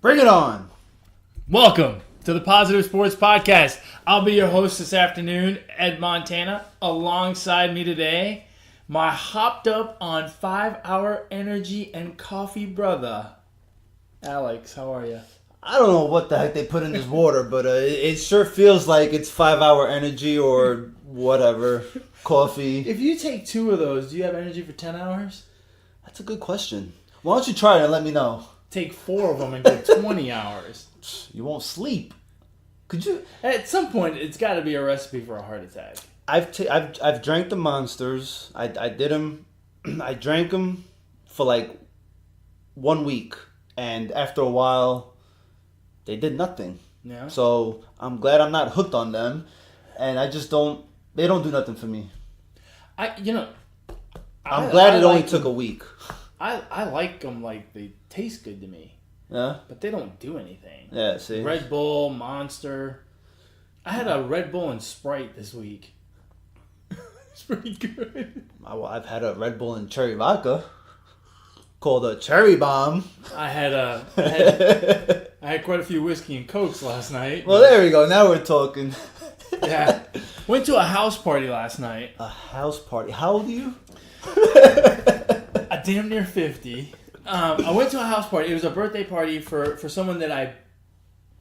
Bring it on. Welcome to the Positive Sports Podcast. I'll be your host this afternoon, Ed Montana. Alongside me today, my hopped up on 5-hour energy and coffee brother, Alex. How are you? I don't know what the heck they put in this water, but it sure feels like it's 5-hour energy or whatever. Coffee. If you take 2 of those, do you have energy for 10 hours? That's a good question. Why don't you try it and let me know? Take 4 of them and go 20 hours. You won't sleep. Could you? At some point, it's got to be a recipe for a heart attack. I've drank the Monsters. I did them. I drank them for like 1 week, and after a while, they did nothing. Yeah. So I'm glad I'm not hooked on them, and I just don't. They don't do nothing for me. I'm glad it only took a week. I like them like they taste good to me. Yeah. But they don't do anything. Yeah, see. Red Bull, Monster. I had a Red Bull and Sprite this week. It's pretty good. I've had a Red Bull and cherry vodka called a Cherry Bomb. I had quite a few whiskey and cokes last night. Well, there we go. Now we're talking. Yeah. Went to a house party last night. A house party? How old are you? I'm damn near 50. I went to a house party. It was a birthday party for someone that I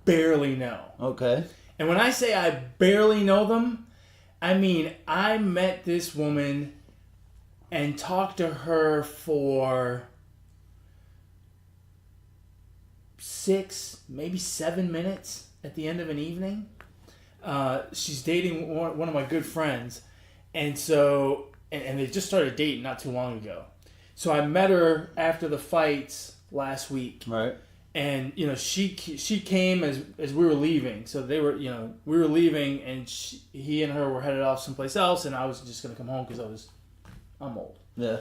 barely know. Okay. And when I say I barely know them, I mean I met this woman and talked to her for 6, maybe 7 minutes at the end of an evening. She's dating one of my good friends, and so and they just started dating not too long ago. So I met her after the fights last week, right? And she came as we were leaving. So they were we were leaving, and he and her were headed off someplace else, and I was just gonna come home because I'm old. Yeah.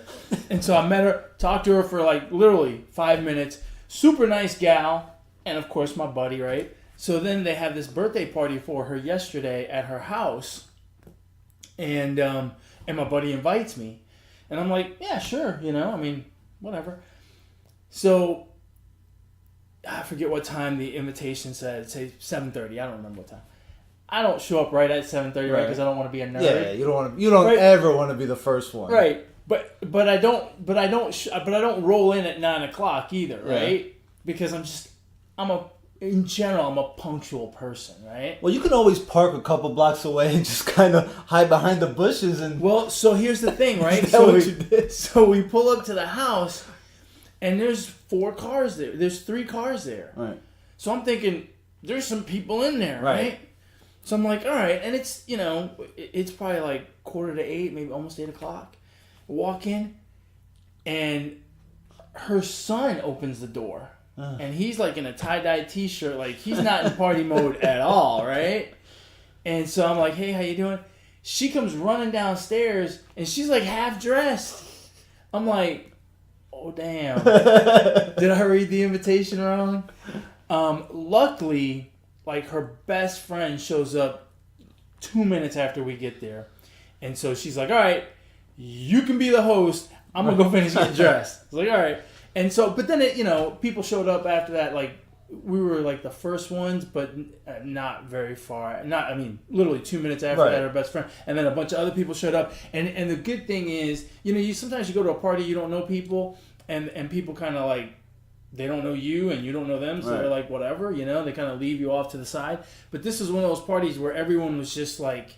And so I met her, talked to her for like literally 5 minutes. Super nice gal, and of course my buddy, right? So then they have this birthday party for her yesterday at her house, and my buddy invites me. And I'm like, yeah, sure, whatever. So, I forget what time the invitation said. Say 7:30. I don't remember what time. I don't show up right at 7:30, right? Because I don't want to be a nerd. Yeah, you don't ever want to be the first one. Right. But I don't roll in at 9:00 either, right? Yeah. Because in general, I'm a punctual person, right? Well, you can always park a couple blocks away and just kind of hide behind the bushes and... Well, so here's the thing, right? Is that what you did? So we pull up to the house, and there's 4 cars there. There's 3 cars there. Right. So I'm thinking, there's some people in there, right? So I'm like, all right. And it's, it's probably like 7:45, maybe almost 8:00. Walk in, and her son opens the door. And he's like in a tie-dye t-shirt, like he's not in party mode at all, right? And so I'm like, hey, how you doing? She comes running downstairs, and she's like half dressed. I'm like, oh, damn. Did I read the invitation wrong? Luckily, like her best friend shows up 2 minutes after we get there. And so she's like, all right, you can be the host. I'm going to go finish getting dressed. I was like, all right. And so, but then people showed up after that. Like we were like the first ones, but not very far. Literally 2 minutes after that, our best friend, and then a bunch of other people showed up. And the good thing is, you sometimes you go to a party, you don't know people, and people kind of like they don't know you and you don't know them, so they're like whatever, they kind of leave you off to the side. But this is one of those parties where everyone was just like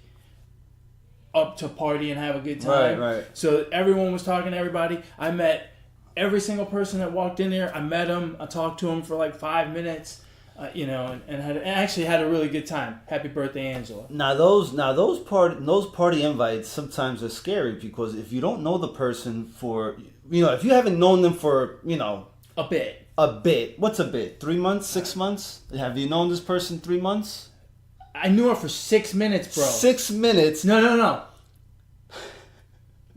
up to party and have a good time. Right. So everyone was talking to everybody. I met every single person that walked in there. I met them. I talked to them for like 5 minutes, and actually had a really good time. Happy birthday, Angela. Now those party invites sometimes are scary because if you don't know the person for if you haven't known them for a bit. What's a bit? 3 months? 6 months? Have you known this person 3 months? I knew her for 6 minutes, bro. 6 minutes? No.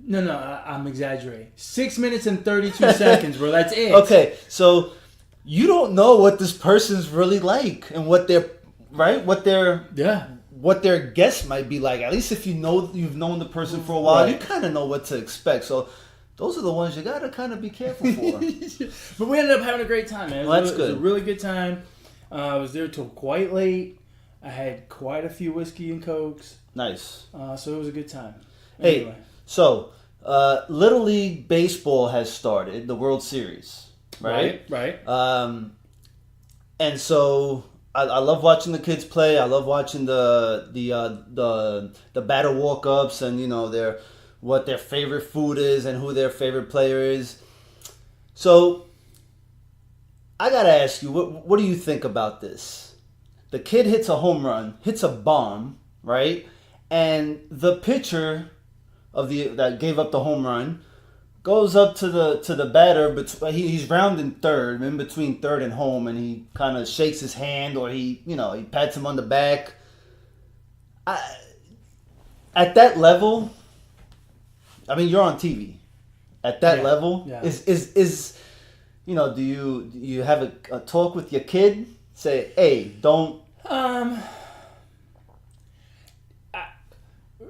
No, I'm exaggerating. 6 minutes and 32 seconds, bro. That's it. Okay, so you don't know what this person's really like and what their guests might be like. At least if you've known the person for a while, you kind of know what to expect. So those are the ones you gotta kind of be careful for. But we ended up having a great time, man. Well, that's It was good. a really good time. I was there till quite late. I had quite a few whiskey and cokes. Nice. So it was a good time. Hey, Anyway. so Little League Baseball has started, the World Series, right? Right. And so I love watching the kids play. I love watching the batter walk ups and what their favorite food is and who their favorite player is. So I gotta ask you, what do you think about this? The kid hits a home run, hits a bomb, right? And the pitcher that gave up the home run goes up to the batter, but he's rounding third, in between third and home, and he kind of shakes his hand, or he pats him on the back. At that level, I mean, you're on TV. At that level, is do you have a talk with your kid? Say, hey, don't.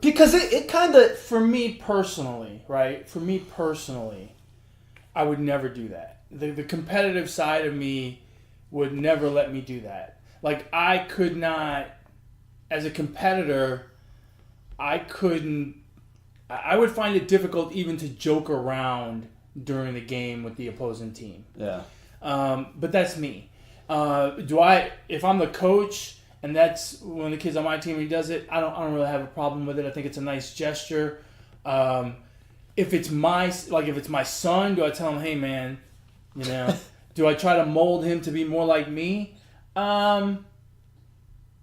Because it kind of... For me personally, right? For me personally, I would never do that. The competitive side of me would never let me do that. Like, I could not, as a competitor, I would find it difficult even to joke around during the game with the opposing team. Yeah. But that's me. If I'm the coach and that's one of the kids on my team, he does it, I don't really have a problem with it. I think it's a nice gesture. If it's my son, do I tell him, hey man, do I try to mold him to be more like me? I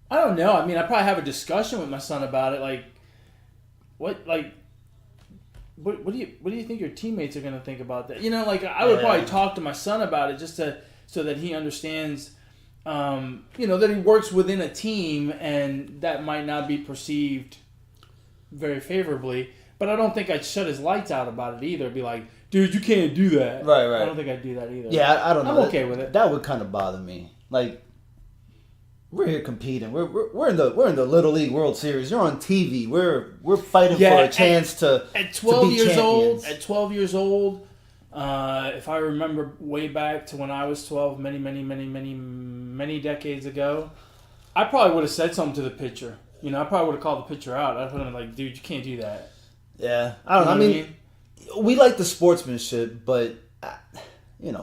don't know. I mean, I probably have a discussion with my son about it. Like, what do you think your teammates are gonna think about that? I would probably talk to my son about it just so that he understands, that he works within a team, and that might not be perceived very favorably. But I don't think I'd shut his lights out about it either. Be like, dude, you can't do that. Right. I don't think I'd do that either. Yeah, I don't know. I'm okay with it. That would kind of bother me. Like, we're here competing. We're in the Little League World Series. You're on TV. We're fighting for a chance to at 12 to be years champions. old. At 12 years old, if I remember way back to when I was 12, many decades ago, I probably would have said something to the pitcher. I probably would have called the pitcher out. I'd have been like, dude, you can't do that. Yeah, I don't know. I mean, we like the sportsmanship, but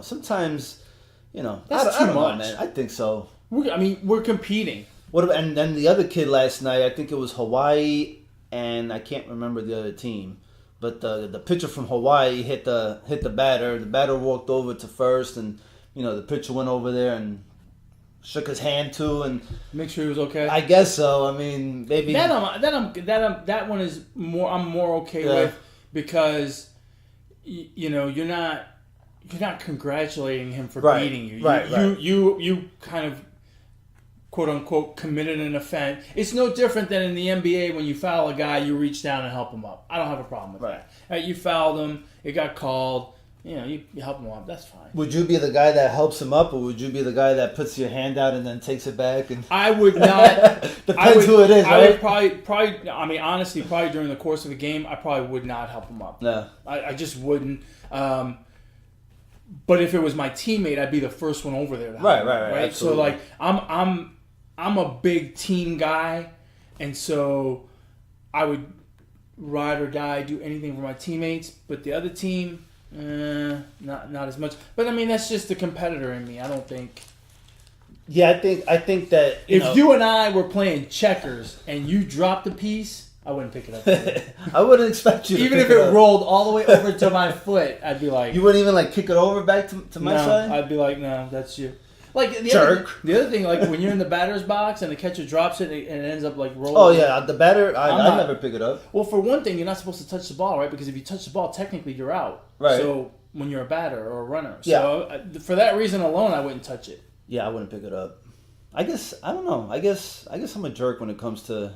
sometimes, That's I don't too know, much. man. I think so. We're competing. And then the other kid last night, I think it was Hawaii, and I can't remember the other team, but the pitcher from Hawaii hit the batter. The batter walked over to first, and the pitcher went over there and shook his hand too, and Make sure he was okay. I guess so. I mean, maybe that one is more. I'm more okay with, because you're not congratulating him for beating you. You kind of, quote unquote, committed an offense. It's no different than in the NBA when you foul a guy, you reach down and help him up. I don't have a problem with that. Right, you fouled him, it got called. You help him up. That's fine. Would you be the guy that helps him up, or would you be the guy that puts your hand out and then takes it back? And I would not. Depends who it is, right? I would probably. I mean, honestly, probably during the course of a game, I probably would not help him up. No. I just wouldn't. But if it was my teammate, I'd be the first one over there. To help him, right. Absolutely. So like, I'm a big team guy, and so I would ride or die, do anything for my teammates. But the other team, not as much. But I mean, that's just the competitor in me. I don't think. Yeah, I think that if you and I were playing checkers and you dropped a piece, I wouldn't pick it up. I wouldn't expect you to even pick if it up. rolled all the way over to my foot, I'd be like, you wouldn't even like kick it over back to my side? I'd be like, no, that's you. Like the Jerk. The other thing, like when you're in the batter's box and the catcher drops it and it ends up like rolling. Oh yeah, the batter, I never pick it up. Well, for one thing, you're not supposed to touch the ball, right? Because if you touch the ball, technically you're out. Right. So when you're a batter or a runner, so for that reason alone, I wouldn't touch it. Yeah, I wouldn't pick it up. I guess I don't know. I guess I'm a jerk when it comes to,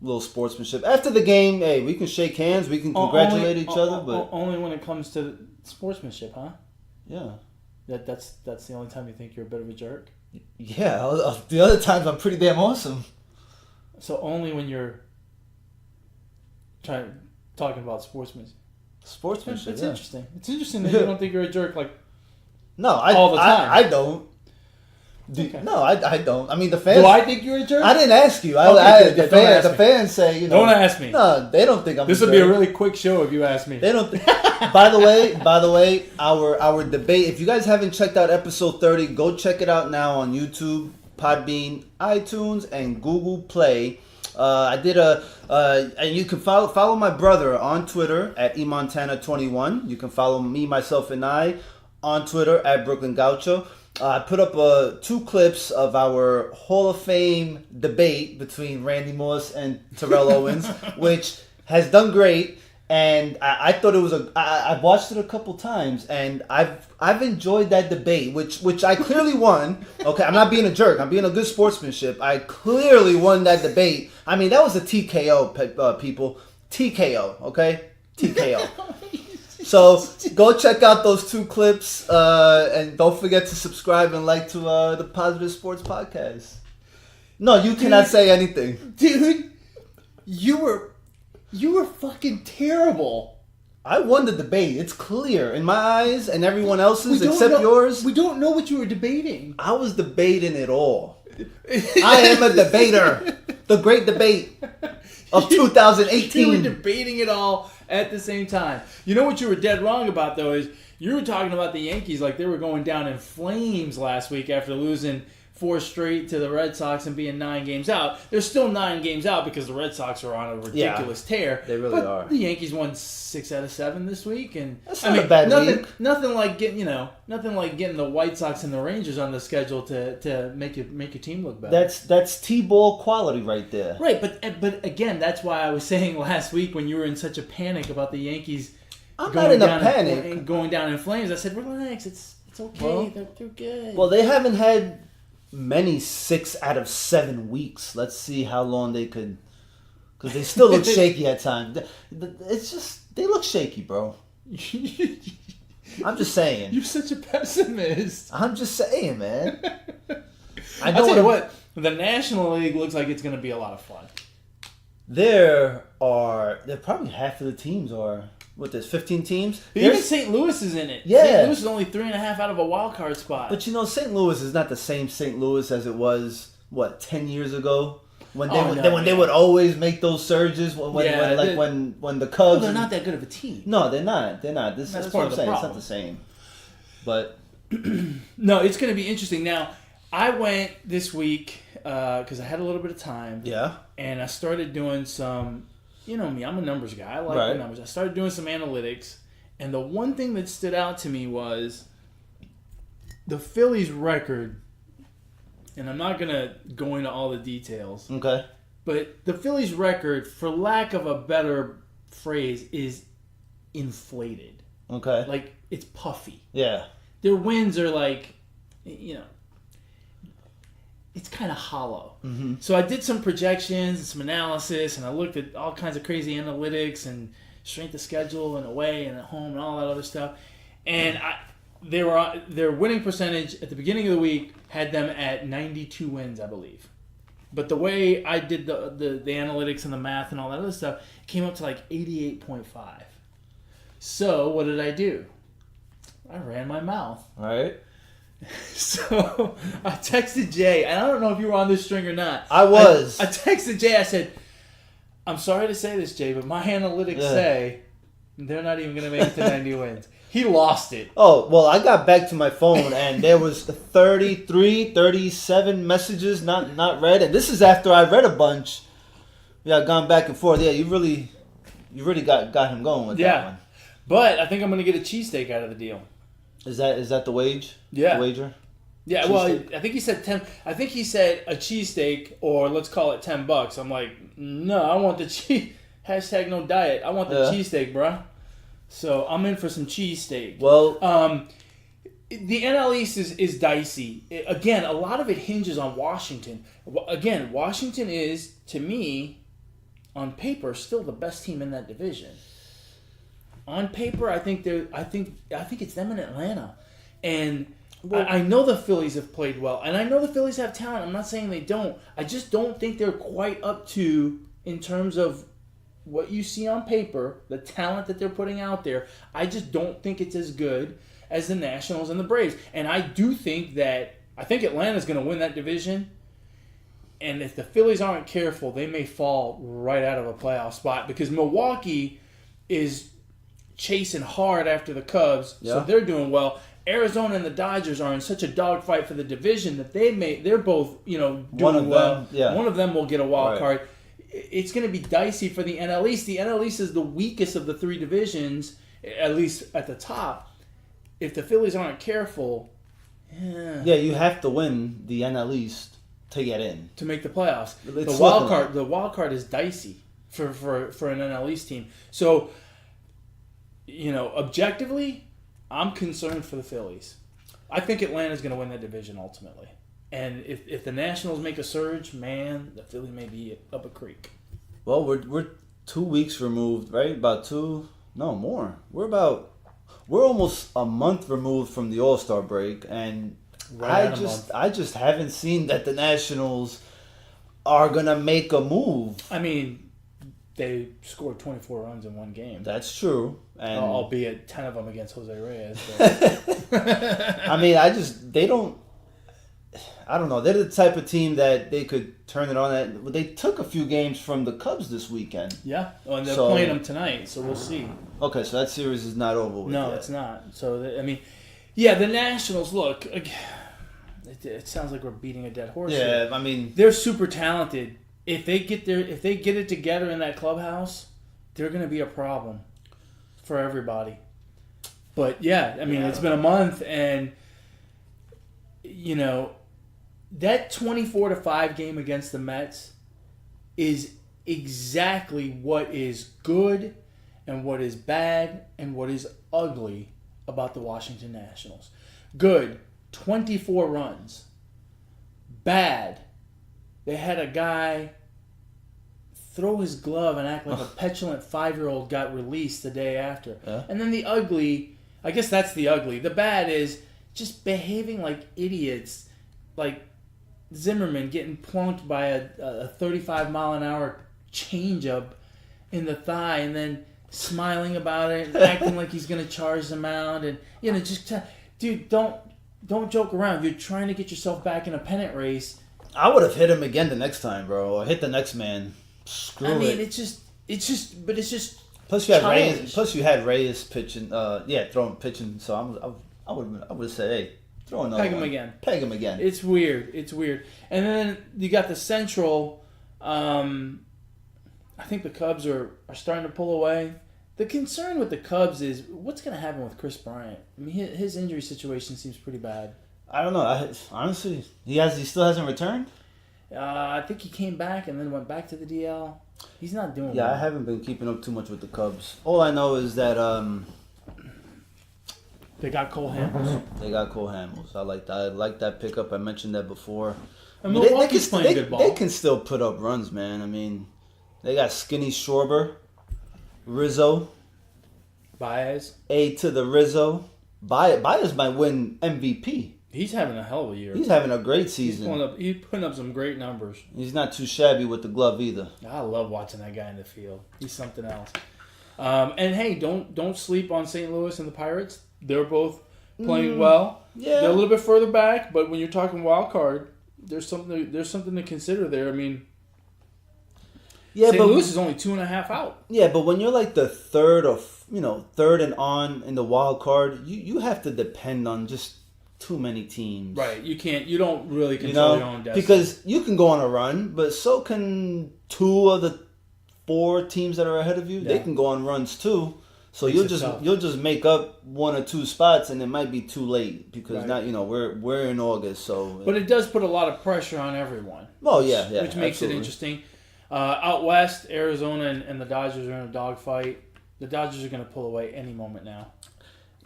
little sportsmanship. After the game, hey, we can shake hands, we can congratulate each other, but only when it comes to sportsmanship, huh? Yeah. That's the only time you think you're a bit of a jerk? Yeah, the other times I'm pretty damn awesome. So only when you're talking about sportsmanship. Sportsmanship. That's yeah. interesting. It's interesting that you don't think you're a jerk like No, all the time. I don't. Okay. No, I don't. I mean, the fans. Do I think you're a jerk? I didn't ask you. Okay, The don't ask the me. fans say, you know. Don't ask me. No, they don't think I'm. This a will be a jerk. really quick show if you ask me. They don't. By the way, our debate. If you guys haven't checked out episode 30, go check it out now on YouTube, Podbean, iTunes, and Google Play. I did and you can follow my brother on Twitter at eMontana21. You can follow me, myself, and I on Twitter at Brooklyn Gaucho. I put up 2 clips of our Hall of Fame debate between Randy Moss and Terrell Owens, which has done great. And I thought it was I've watched it a couple times, and I've enjoyed that debate, which I clearly won. Okay, I'm not being a jerk. I'm being a good sportsmanship. I clearly won that debate. I mean, that was a TKO, people. TKO, okay? TKO. So go check out those 2 clips, and don't forget to subscribe and like to the Positive Sports Podcast. No, you cannot say anything, dude. You were fucking terrible. I won the debate. It's clear in my eyes and everyone else's except know, yours. We don't know what you were debating. I was debating it all. I am a debater. The great debate of 2018. You were debating it all at the same time. You know what you were dead wrong about, though, is you were talking about the Yankees like they were going down in flames last week after losing 4 straight to the Red Sox and being 9 games out. They're still 9 games out because the Red Sox are on a ridiculous tear. They really are. The Yankees won 6 out of 7 this week, and that's not a bad week. Nothing like getting the White Sox and the Rangers on the schedule to make your team look better. That's T-ball quality right there. Right, but again, that's why I was saying last week when you were in such a panic about the Yankees. I'm not in a panic. And going down in flames. I said, relax, it's okay. Well, they're good. Well, they haven't had many 6 out of 7 weeks. Let's see how long they could, because they still look shaky at times. It's just they look shaky, bro. I'm just saying. You're such a pessimist. I'm just saying, man. I'll tell you what, the National League looks like it's going to be a lot of fun. There probably half of the teams are. What, there's 15 teams? Even St. Louis is in it. Yeah. St. Louis is only 3.5 out of a wild card spot. But St. Louis is not the same St. Louis as it was, 10 years ago? When they would always make those surges when the Cubs. Well, they're not that good of a team. No, they're not. That's part what of I'm saying. the problem. It's not the same. But no, it's going to be interesting. Now, I went this week because I had a little bit of time. Yeah. And I started doing some. You know me, I'm a numbers guy. I like the numbers. I started doing some analytics, and the one thing that stood out to me was the Phillies' record. And I'm not going to go into all the details. Okay. But the Phillies' record, for lack of a better phrase, is inflated. Okay. Like, it's puffy. Yeah. Their wins are like, it's kind of hollow. Mm-hmm. So I did some projections and some analysis, and I looked at all kinds of crazy analytics and strength of schedule and away and at home and all that other stuff. And their winning percentage at the beginning of the week had them at 92 wins, I believe. But the way I did the analytics and the math and all that other stuff came up to like 88.5. So what did I do? I ran my mouth. All right. So I texted Jay, and I don't know if you were on this string or not. I was. I texted Jay. I said, "I'm sorry to say this, Jay, but my analytics say they're not even going to make it to 90 wins." He lost it. Oh, well, I got back to my phone, and there was 37 messages not read. And this is after I read a bunch. Yeah, gone back and forth. Yeah, you really got him going with that one. But I think I'm going to get a cheesesteak out of the deal. Is that the wage? Yeah. The wager? Yeah, well, I think he said 10. I think he said a cheesesteak, or let's call it $10. I'm like, no, I want the hashtag no diet. I want the cheesesteak, bruh. So I'm in for some cheesesteak. Well, the NL East is dicey. Again, a lot of it hinges on Washington. Again, Washington is, to me, on paper, still the best team in that division. On paper, I think it's them in Atlanta, and I know the Phillies have played well, and I know the Phillies have talent. I'm not saying they don't. I just don't think they're quite up to in terms of what you see on paper, the talent that they're putting out there, I just don't think it's as good as the Nationals and the Braves. And I think Atlanta's going to win that division. And if the Phillies aren't careful, they may fall right out of a playoff spot because Milwaukee is chasing hard after the Cubs, so they're doing well. Arizona and the Dodgers are in such a dogfight for the division that they're both, doing well. One of them will get a wild card. It's going to be dicey for the NL East. The NL East is the weakest of the three divisions, at least at the top. If the Phillies aren't careful, you have to win the NL East to get in, to make the playoffs. The wild card is dicey for an NL East team. So, objectively, I'm concerned for the Phillies. I think Atlanta's going to win that division ultimately. And if the Nationals make a surge, man, the Phillies may be up a creek. Well, we're 2 weeks removed, right? About two? No, more. We're almost a month removed from the All-Star break, and I just haven't seen that the Nationals are going to make a move. I mean, they scored 24 runs in one game. That's true. And albeit 10 of them against Jose Reyes. I mean, I don't know. They're the type of team that they could turn it on. They took a few games from the Cubs this weekend. Yeah, and they're playing them tonight, so we'll see. Okay, so that series is not over with No, yet. It's not. So, the Nationals, look, it sounds like we're beating a dead horse here. I mean, they're super talented. If they get it together in that clubhouse, they're going to be a problem for everybody. But it's been a month, and that 24-5 game against the Mets is exactly what is good and what is bad and what is ugly about the Washington Nationals. Good, 24 runs. Bad, they had a guy throw his glove and act like a petulant 5-year-old got released the day after. And then the ugly, I guess that's the ugly. The bad is just behaving like idiots, like Zimmerman getting plunked by a 35-mile-an-hour changeup in the thigh and then smiling about it and acting like he's going to charge them out. And, dude, don't joke around. You're trying to get yourself back in a pennant race. I would have hit him again the next time, bro, or hit the next man. Screw it. I mean, it's just. Plus you had Reyes pitching, pitching. So I would have said, hey, throw another Peg him again. It's weird. And then you got the Central. I think the Cubs are starting to pull away. The concern with the Cubs is what's going to happen with Chris Bryant. I mean, his injury situation seems pretty bad. I don't know. Honestly, he still hasn't returned. I think he came back and then went back to the DL. He's not doing well. Yeah, I haven't been keeping up too much with the Cubs. All I know is that they got Cole Hamels. I like that pickup. I mentioned that before. And Milwaukee's playing good ball. They can still put up runs, man. I mean, they got Skinny Schwarber, Rizzo, Baez. A to the Rizzo. Baez might win MVP. He's having a hell of a year. He's having a great season. He's putting up some great numbers. He's not too shabby with the glove either. I love watching that guy in the field. He's something else. And hey, don't sleep on St. Louis and the Pirates. They're both playing well. Yeah, they're a little bit further back, but when you're talking wild card, there's something to consider there. I mean, St. Louis is only 2.5 out. Yeah, but when you're like the third and on in the wild card, you have to depend on just too many teams. Right. You don't really control your own destiny. Because you can go on a run, but so can 2 of the 4 teams that are ahead of you. Yeah. They can go on runs too. So you'll just make up 1 or 2 spots, and it might be too late because now we're in August. So, but it does put a lot of pressure on everyone. Oh yeah, which makes it interesting. Out west, Arizona and the Dodgers are in a dogfight. The Dodgers are going to pull away any moment now.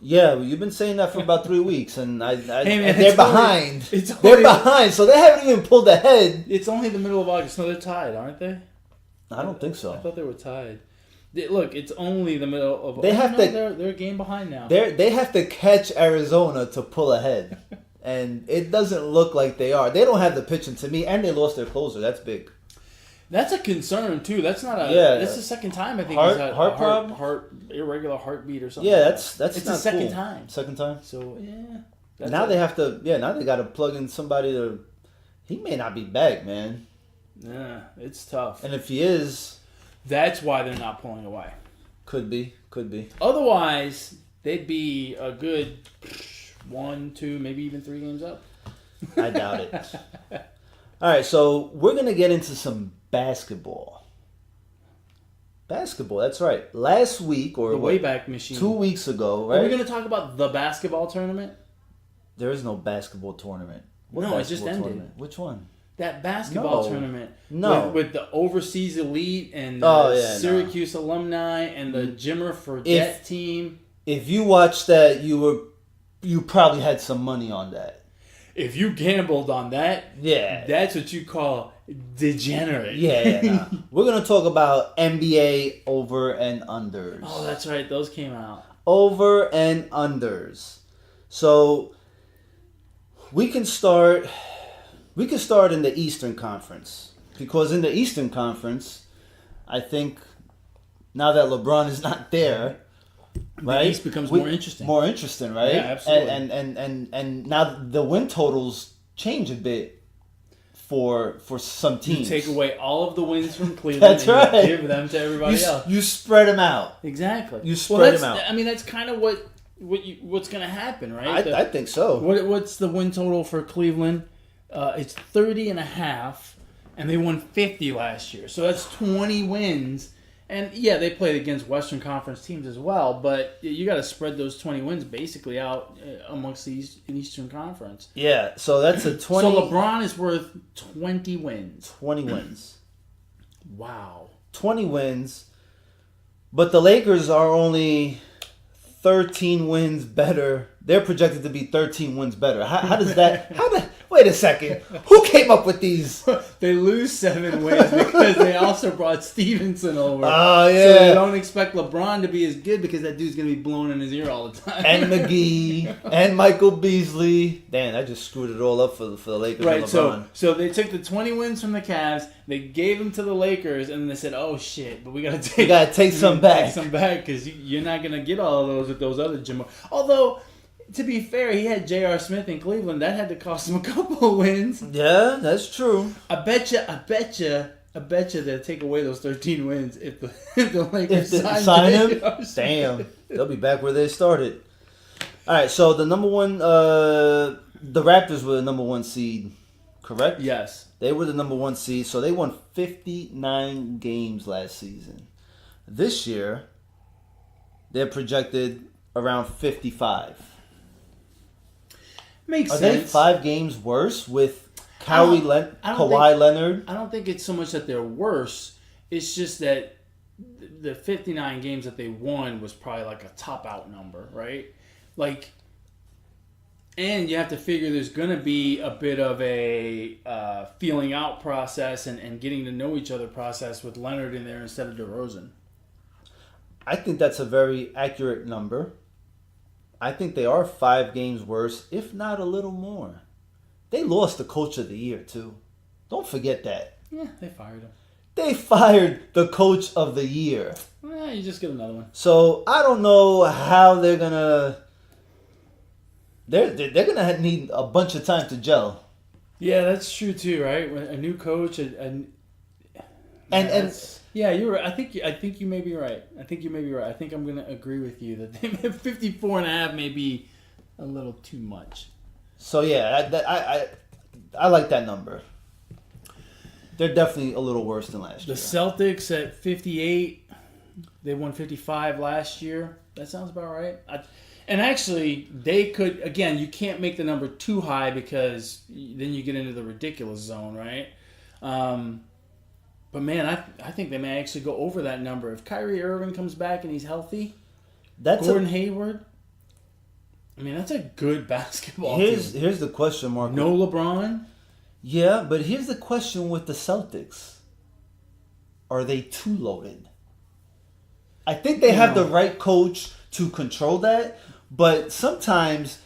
Yeah, well, you've been saying that for about 3 weeks, and they're behind. They're behind, so they haven't even pulled ahead. It's only the middle of August. No, they're tied, aren't they? I don't think so. I thought they were tied. Look, it's only the middle of August. They're a game behind now. They have to catch Arizona to pull ahead, and it doesn't look like they are. They don't have the pitching to me, and they lost their closer. That's big. That's a concern too. That's not a. Yeah. That's the second time I think Heart- he's had heart a problem? irregular heartbeat or something. Yeah, like that's It's not the second cool. time. Second time. So yeah. Now they have to. Yeah, now they got to plug in somebody to. He may not be back, man. Yeah, it's tough. And if he is, That's why they're not pulling away. could be. Otherwise, they'd be a good 1, 2, maybe even 3 games up. I doubt it. All right, so we're gonna get into some basketball. Basketball, that's right. Last week or The Wayback Machine. 2 weeks ago, Are we right? going to talk about the basketball tournament? There is no basketball tournament. What No, it just basketball ended. tournament? Which one? That basketball No. tournament. No. With the overseas elite and the Oh, yeah, no. Syracuse alumni and the Jimmer Forget team. If you watched that, you probably had some money on that. If you gambled on that, Yeah. that's what you call degenerate. Yeah. We're gonna talk about NBA over and unders. Oh, that's right. Those came out. Over and unders. So we can start in the Eastern Conference, because in the Eastern Conference, I think now that LeBron is not there, right? The East becomes more interesting. More interesting, right? Yeah, absolutely. And now the win totals change a bit for some You teams. take away all of the wins from Cleveland That's and right. you give them to everybody else. You spread them out. Exactly. You spread them out. I mean, that's kind of what's going to happen, right? I think so. What's the win total for Cleveland? It's 30.5, and they won 50 last year. So that's 20 wins. And yeah, they played against Western Conference teams as well, but you got to spread those 20 wins basically out amongst the Eastern Conference. Yeah, so that's a 20. So LeBron is worth 20 wins. 20 wins. Wow. 20 wins. But the Lakers are only 13 wins better. They're projected to be 13 wins better. How does that... Wait a second. Who came up with these? They lose 7 wins because they also brought Stevenson over. Oh, yeah. So they don't expect LeBron to be as good because that dude's going to be blowing in his ear all the time. And McGee. And Michael Beasley. Damn, I just screwed it all up for the Lakers Right, and LeBron. so they took the 20 wins from the Cavs, they gave them to the Lakers, and then they said, "Oh shit, but we gotta take some back. Take some back because you're not gonna get all of those with those other Jimmo." Although, to be fair, he had J.R. Smith in Cleveland. That had to cost him a couple of wins. Yeah, that's true. I bet you they'll take away those 13 wins if the Lakers sign him. J.R. Smith. Damn, they'll be back where they started. All right, so the number one, the Raptors were the number 1 seed, correct? Yes. They were the number 1 seed, so they won 59 games last season. This year, they're projected around 55. Makes Are sense. they 5 games worse with Kawhi Leonard? I don't think it's so much that they're worse. It's just that the 59 games that they won was probably like a top out number, right? Like, and you have to figure there's going to be a bit of a feeling out process and getting to know each other process with Leonard in there instead of DeRozan. I think that's a very accurate number. I think they are 5 games worse, if not a little more. They lost the coach of the year, too. Don't forget that. Yeah, they fired him. They fired the coach of the year. You just get another one. So I don't know how they're gonna. They're gonna need a bunch of time to gel. Yeah, that's true too, right? A new coach, And yeah, you're right. I think you may be right. I think I'm going to agree with you that 54.5 may be a little too much. so yeah, I like that number. They're definitely a little worse than last The year. Celtics at 58, they won 55 last year. That sounds about right. And actually, they could, again, you can't make the number too high because then you get into the ridiculous zone, right? But man, I think they may actually go over that number. If Kyrie Irving comes back and he's healthy, Gordon Hayward, I mean, that's a good basketball team. Here's the question mark. No LeBron? Yeah, but here's the question with the Celtics. Are they too loaded? I think they have the right coach to control that, but sometimes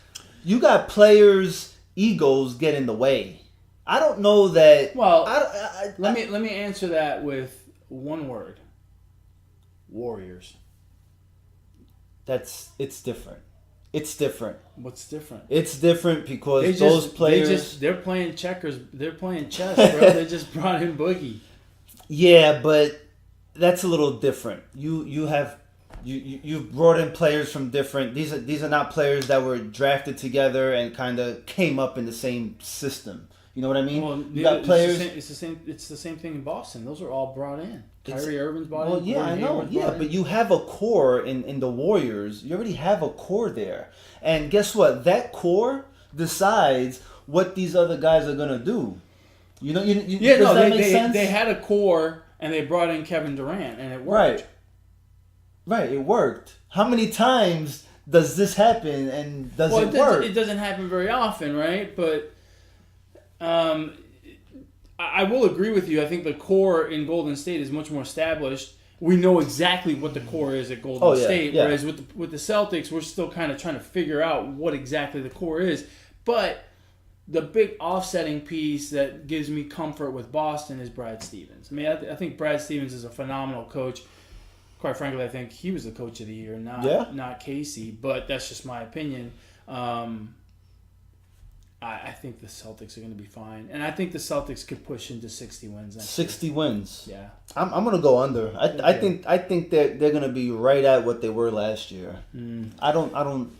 you got players' egos get in the way. I don't know that. Well, I, let me answer that with one word: Warriors. It's different. It's different. What's different? It's different because those players they're playing checkers. They're playing chess, bro. They just brought in Boogie. Yeah, but that's a little different. You've brought in players from different. These are not players that were drafted together and kind of came up in the same system. You know what I mean? Well, you got players. It's the same thing in Boston. Those are all brought in. Kyrie Irving's brought in. Well, yeah, I know. Hayward's Yeah, but you have a core in the Warriors. You already have a core there, and guess what? That core decides what these other guys are gonna do. You know, does that make sense? They had a core, and they brought in Kevin Durant, and it worked. Right, it worked. How many times does this happen, and does it work? It doesn't happen very often, right? But I will agree with you. I think the core in Golden State is much more established. We know exactly what the core is at Golden State, whereas with the Celtics, we're still kind of trying to figure out what exactly the core is. But the big offsetting piece that gives me comfort with Boston is Brad Stevens. I mean, I think Brad Stevens is a phenomenal coach. Quite frankly, I think he was the coach of the year, not Casey. But that's just my opinion. I think the Celtics are going to be fine, and I think the Celtics could push into 60 wins. 60 wins. Yeah, I'm going to go under. I think they're going to be right at what they were last year. I don't.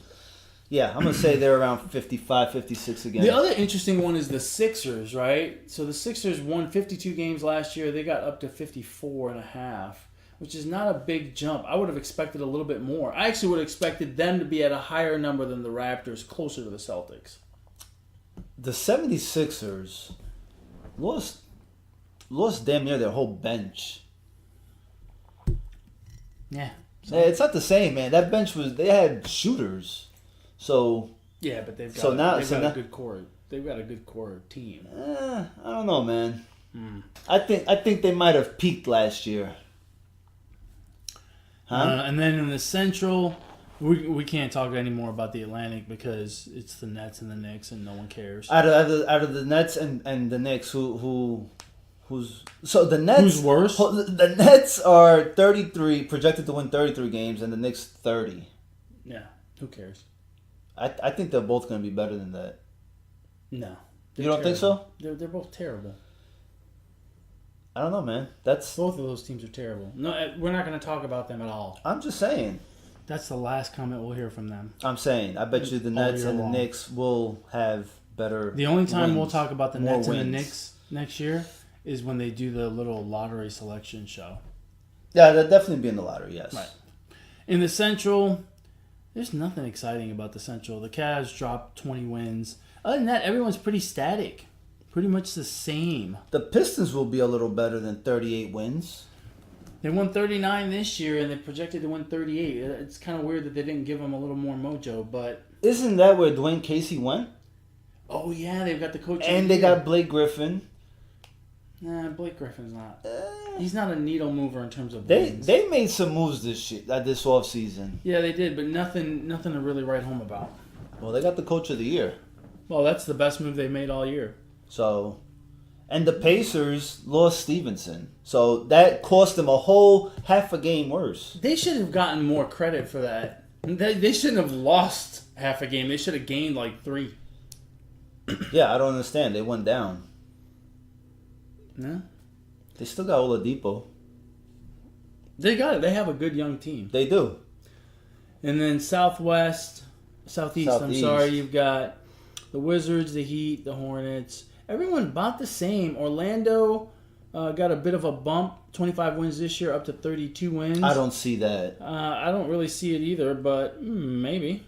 Yeah, I'm going to say they're around 55, 56 again. The other interesting one is the Sixers, right? So the Sixers won 52 games last year. They got up to 54 and a half, which is not a big jump. I would have expected a little bit more. I actually would have expected them to be at a higher number than the Raptors, closer to the Celtics. The 76ers lost damn near their whole bench. Yeah. It's not the same, man. That bench they had shooters. So yeah, but they've got a good core. They've got a good core team. I don't know, man. I think they might have peaked last year. Huh? And then in the Central, we can't talk anymore about the Atlantic because it's the Nets and the Knicks, and no one cares. Out of the Nets and the Knicks, who's so the Nets? Who's worse? The Nets are 33, projected to win 33 games, and the Knicks 30. Yeah, who cares? I think they're both going to be better than that. No, you don't think so? They're both terrible. I don't know, man. Both of those teams are terrible. No, we're not going to talk about them at all. I'm just saying. That's the last comment we'll hear from them. I'm saying. I bet you the Nets and the Knicks will have better. The only time we'll talk about the Nets wins. and the Knicks next year is when they do the little lottery selection show. Yeah, they'll definitely be in the lottery, yes. Right. In the Central, there's nothing exciting about the Central. The Cavs dropped 20 wins. Other than that, everyone's pretty static. Pretty much the same. The Pistons will be a little better than 38 wins. They won 39 this year, and they projected to win 38. It's kind of weird that they didn't give them a little more mojo, but... Isn't that where Dwayne Casey went? Oh, yeah, they've got the coach. And they got Blake Griffin. Nah, Blake Griffin's not. He's not a needle mover in terms of They wins. They made some moves this offseason. Yeah, they did, but nothing to really write home about. Well, they got the coach of the year. Well, that's the best move they made all year. So... And the Pacers lost Stevenson. So that cost them a whole half a game worse. They should have gotten more credit for that. They shouldn't have lost half a game. They should have gained like 3. Yeah, I don't understand. They went down. No? They still got Oladipo. They got it. They have a good young team. They do. And then Southeast, I'm sorry, you've got the Wizards, the Heat, the Hornets. Everyone about the same. Orlando got a bit of a bump. 25 wins this year, up to 32 wins. I don't see that. I don't really see it either, but maybe.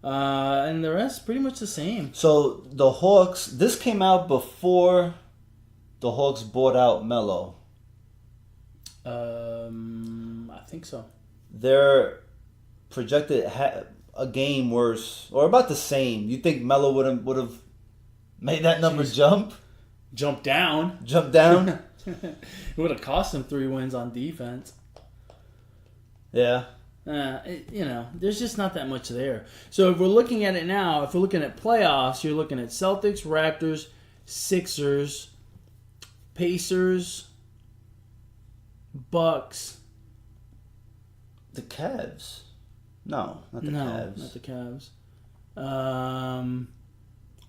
And the rest, pretty much the same. So the Hawks, this came out before the Hawks bought out Melo. I think so. They're projected a game worse, or about the same. You think Melo would have made that number jump? Jump down. It would have cost them 3 wins on defense. Yeah. There's just not that much there. So if we're looking at it now, if we're looking at playoffs, you're looking at Celtics, Raptors, Sixers, Pacers, Bucks. The Cavs. No, not the No, Cavs. not the Cavs.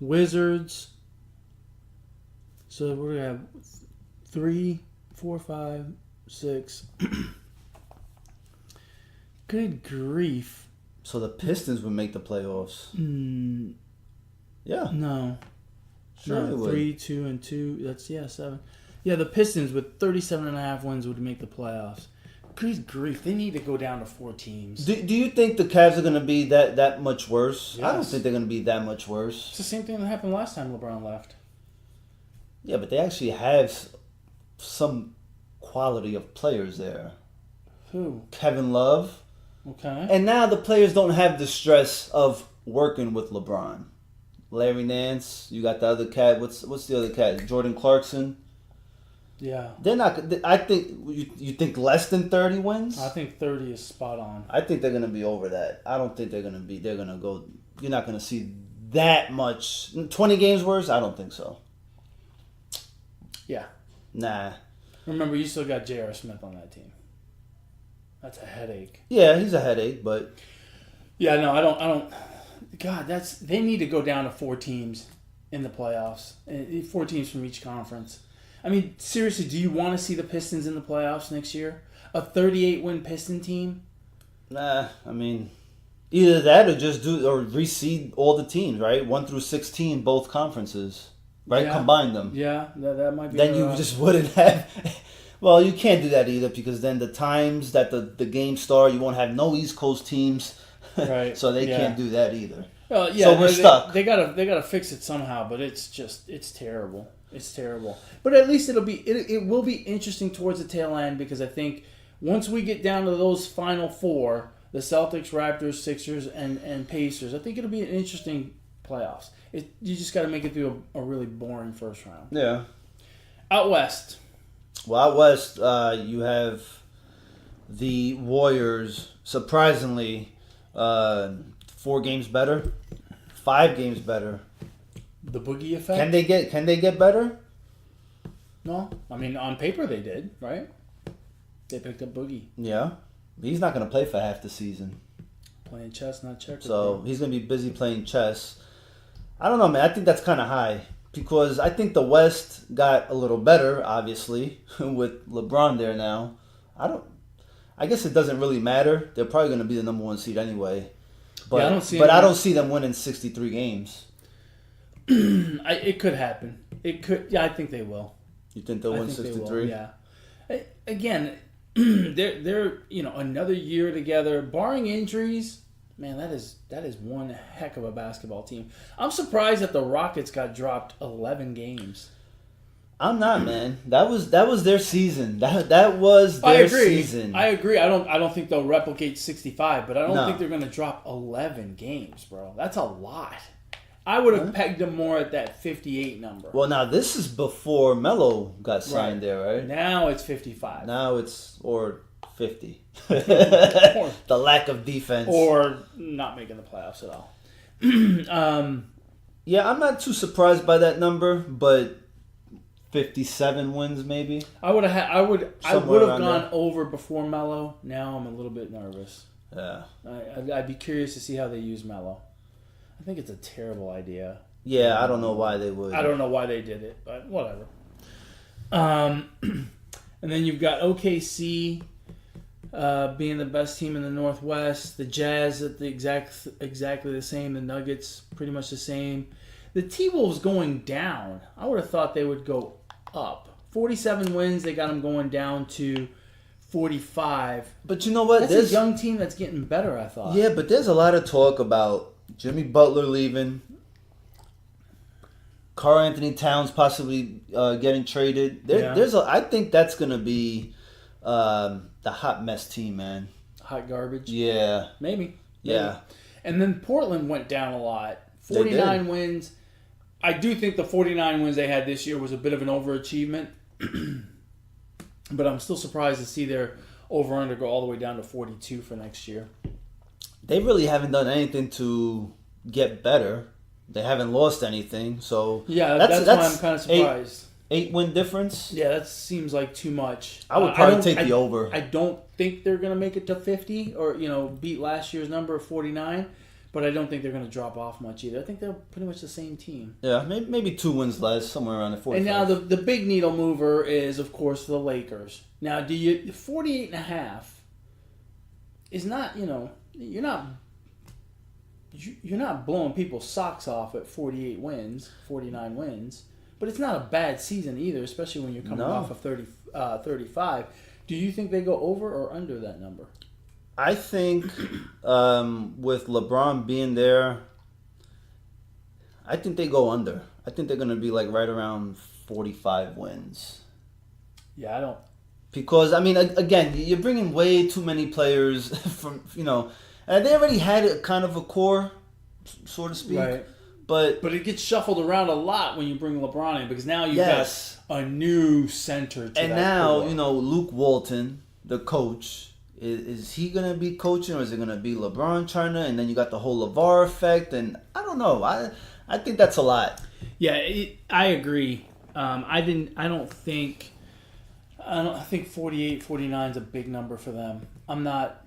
Wizards. So we're gonna have 3, 4, 5, 6. Good grief. So the Pistons would make the playoffs. Yeah. No. Sure No, they would. 3, 2, and 2. That's 7. Yeah, the Pistons with 37.5 wins would make the playoffs. Good grief, they need to go down to 4 teams. Do you think the Cavs are going to be that much worse? Yes. I don't think they're going to be that much worse. It's the same thing that happened last time LeBron left. Yeah, but they actually have some quality of players there. Who? Kevin Love. Okay. And now the players don't have the stress of working with LeBron. Larry Nance, you got the other cat. What's the other cat? Jordan Clarkson. Yeah. They're not. I think you think less than 30 wins. I think 30 is spot on. I think they're gonna be over that. I don't think they're gonna be. They're gonna go. You're not gonna see that much. 20 games worse. I don't think so. Yeah. Nah. Remember, you still got J.R. Smith on that team. That's a headache. Yeah, he's a headache, but Yeah, no, I don't. God, they need to go down to 4 teams in the playoffs. 4 teams from each conference. I mean, seriously, do you want to see the Pistons in the playoffs next year? A 38-win Piston team? nah. I mean, either that or just reseed all the teams, right? 1 through 16, both conferences, right? Yeah. Combine them. Yeah, that might be. Then you just wouldn't have. Well, you can't do that either because then the times that the games start, you won't have no East Coast teams, Right. so they Yeah. can't do that either. Yeah, So we're stuck. They gotta fix it somehow, but it's terrible. It's terrible. But at least it will be interesting towards the tail end because I think once we get down to those final 4, the Celtics, Raptors, Sixers, and Pacers, I think it'll be an interesting playoffs. You just got to make it through a really boring first round. Yeah. Out west. Well, out west, you have the Warriors. Surprisingly, 4 games better, 5 games better. The Boogie effect? Can they get better? No. I mean, on paper they did, right? They picked up Boogie. Yeah. He's not going to play for half the season. Playing chess, not checkers. So bro. he's going to be busy playing chess. I don't know, man. I think that's kind of high. Because I think the West got a little better, obviously, with LeBron there now. I guess it doesn't really matter. They're probably going to be the number 1 seed anyway. But Yeah, I don't see them winning 63 games. It could happen. It could. Yeah, I think they will. You think they'll win I think 63? They will, yeah. Again, they're another year together, barring injuries. Man, that is one heck of a basketball team. I'm surprised that the Rockets got dropped 11 games. I'm not, man. That was their season. That was their season. I agree. I don't think they'll replicate 65, but I don't No. think they're going to drop 11 games, bro. That's a lot. I would have pegged them more at that 58 number. Well, now this is before Melo got signed there, right? Now it's 55. Now it's or 50. The lack of defense. Or not making the playoffs at all. Yeah, I'm not too surprised by that number, but 57 wins maybe. I would have Somewhere gone around there. over before Melo. Now I'm a little bit nervous. Yeah. I'd be curious to see how they use Melo. I think it's a terrible idea. Yeah, I don't know why they would. I don't know why they did it, but whatever. And then you've got OKC being the best team in the Northwest. The Jazz at the exactly the same. The Nuggets pretty much the same. The T-Wolves going down. I would have thought they would go up. 47 wins. They got them going down to 45. But you know what? That's a young team that's getting better, I thought. Yeah, but there's a lot of talk about Jimmy Butler leaving, Karl Anthony Towns possibly getting traded. I think that's gonna be the hot mess team, man. Hot garbage. Yeah. Maybe. Yeah. And then Portland went down a lot. They 49 did. wins. I do think the 49 wins they had this year was a bit of an overachievement. But I'm still surprised to see their over-under go all the way down to 42 for next year. They really haven't done anything to get better. They haven't lost anything, so Yeah, that's why I'm kind of surprised. 8-win difference. Yeah, that seems like too much. I would probably take the over. I don't think they're going to make it to 50 or beat last year's number of 49, but I don't think they're going to drop off much either. I think they're pretty much the same team. Yeah, maybe 2 wins less, somewhere around the 45. And now the big needle mover is, of course, the Lakers. Now, 48.5 is not, you're not blowing people's socks off at 48 wins, 49 wins, but it's not a bad season either, especially when you're coming off of 35. Do you think they go over or under that number? I think with LeBron being there, I think they go under. I think they're going to be like right around 45 wins. Yeah, I don't. Because, I mean, again, you're bringing way too many players from, and they already had a kind of a core, so to speak. Right. But it gets shuffled around a lot when you bring LeBron in because now you've got a new center to and that now, core. Luke Walton, the coach, is he going to be coaching or is it going to be LeBron trying to? And then you got the whole LeVar effect. And I don't know. I think that's a lot. Yeah, I agree. I think 48, 49 is a big number for them. I'm not,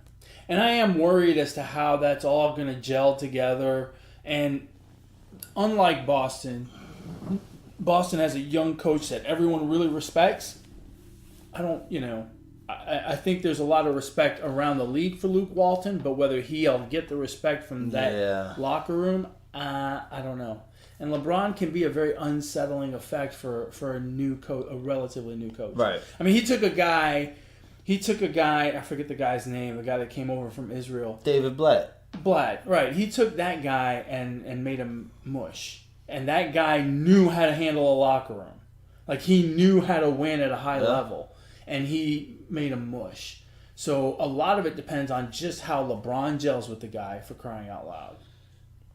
and I am worried as to how that's all going to gel together. And unlike Boston has a young coach that everyone really respects. I think there's a lot of respect around the league for Luke Walton, but whether he'll get the respect from that locker room, I don't know. And LeBron can be a very unsettling effect for a new coach, a relatively new coach. Right. I mean, he took a guy, I forget the guy's name, the guy that came over from Israel. David Blatt. Right. He took that guy and made him mush. And that guy knew how to handle a locker room. Like, he knew how to win at a high level. And he made him mush. So a lot of it depends on just how LeBron gels with the guy, for crying out loud.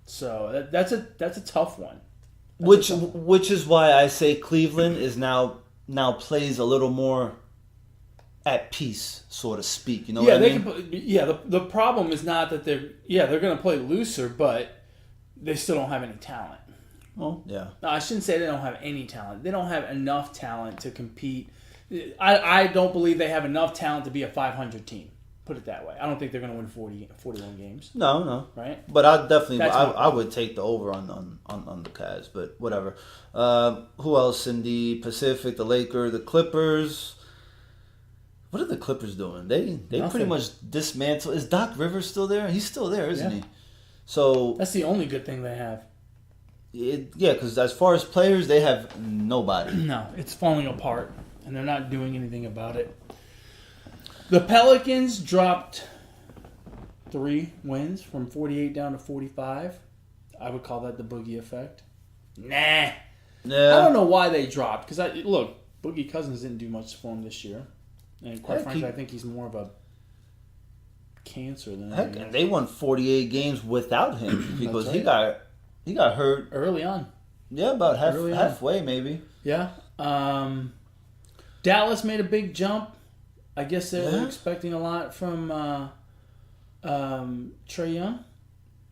So that's a tough one. Which is why I say Cleveland is now plays a little more at peace, so to speak. You know what I mean? The problem is not that they're going to play looser, but they still don't have any talent. Oh, yeah. No, I shouldn't say they don't have any talent. They don't have enough talent to compete. I don't believe they have enough talent to be a 500 team. Put it that way. I don't think they're going to win 41 games. No. Right? But I would take the over on the Cavs, but whatever. Who else in the Pacific? The Lakers, the Clippers. What are the Clippers doing? They pretty much dismantled. Is Doc Rivers still there? He's still there, isn't he? So that's the only good thing they have. Because as far as players, they have nobody. No, it's falling apart, and they're not doing anything about it. The Pelicans dropped 3 wins from 48 down to 45. I would call that the Boogie effect. Nah. Yeah. I don't know why they dropped. Because, Boogie Cousins didn't do much for him this year. And quite frankly, I think he's more of a cancer than anything. And they won 48 games without him because he got hurt early on. Yeah, about halfway maybe. Yeah. Dallas made a big jump. I guess they're expecting a lot from Trae Young.